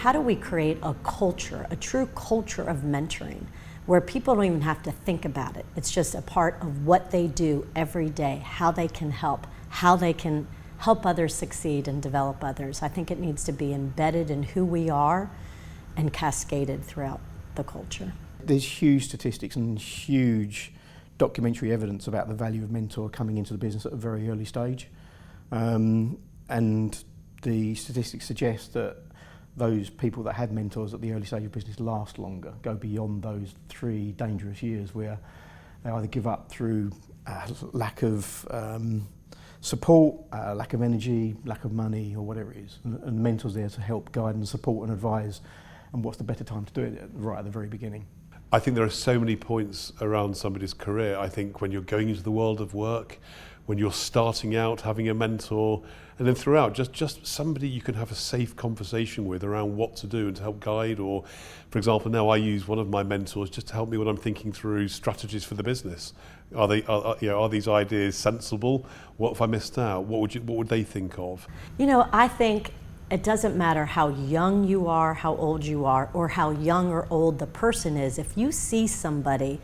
how do we create a culture, a true culture of mentoring, where people don't even have to think about it. It's just a part of what they do every day, how they can help others succeed and develop others. I think it needs to be embedded in who we are and cascaded throughout the culture. There's huge statistics and huge documentary evidence about the value of mentor coming into the business at a very early stage. And the statistics suggest that those people that have mentors at the early stage of business last longer, go beyond those 3 dangerous years where they either give up through lack of support, lack of energy, lack of money, or whatever it is. And mentors there to help guide and support and advise, and what's the better time to do it right at the very beginning. I think there are so many points around somebody's career. I think when you're going into the world of work, when you're starting out, having a mentor, and then throughout, just somebody you can have a safe conversation with around what to do and to help guide. Or, for example, now I use one of my mentors just to help me when I'm thinking through strategies for the business. Are these ideas sensible? What have I missed out? What would they think of? I think it doesn't matter how young you are, how old you are, or how young or old the person is. If you see somebody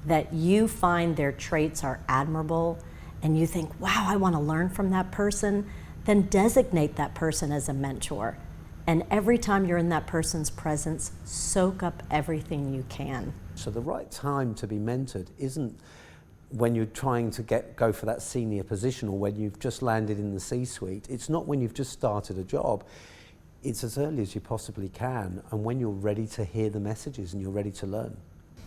that you find their traits are admirable and you think, wow, I want to learn from that person, then designate that person as a mentor. And every time you're in that person's presence, soak up everything you can. So the right time to be mentored isn't when you're trying to go for that senior position or when you've just landed in the C-suite. It's not when you've just started a job. It's as early as you possibly can and when you're ready to hear the messages and you're ready to learn.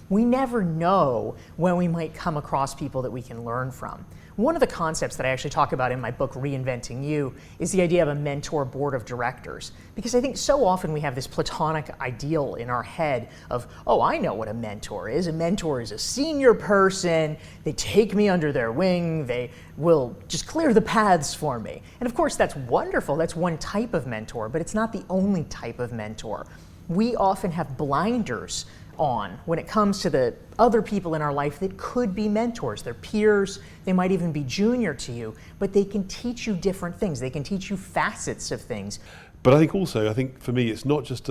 We never know when we might come across people that we can learn from. One of the concepts that I actually talk about in my book, Reinventing You, is the idea of a mentor board of directors. Because I think so often we have this platonic ideal in our head of, oh, I know what a mentor is. A mentor is a senior person. They take me under their wing. They will just clear the paths for me. And of course, that's wonderful. That's one type of mentor, but it's not the only type of mentor. We often have blinders on when it comes to the other people in our life that could be mentors. They're peers, they might even be junior to you, but they can teach you different things. They can teach you facets of things. But I think for me, it's not just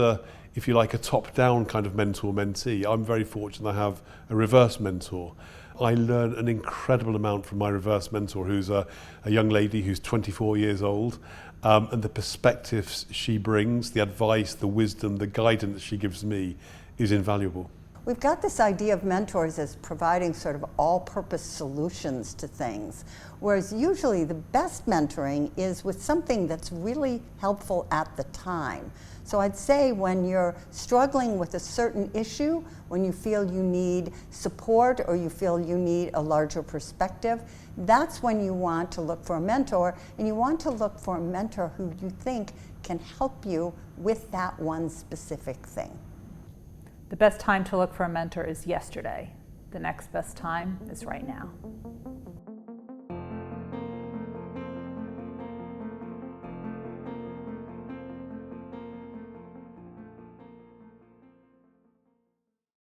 if you like, a top-down kind of mentor-mentee. I'm very fortunate I have a reverse mentor. I learn an incredible amount from my reverse mentor, who's a young lady who's 24 years old, and the perspectives she brings, the advice, the wisdom, the guidance she gives me is invaluable. We've got this idea of mentors as providing sort of all-purpose solutions to things, whereas usually the best mentoring is with something that's really helpful at the time. So I'd say when you're struggling with a certain issue, when you feel you need support or you feel you need a larger perspective, that's when you want to look for a mentor, and you want to look for a mentor who you think can help you with that one specific thing. The best time to look for a mentor is yesterday. The next best time is right now.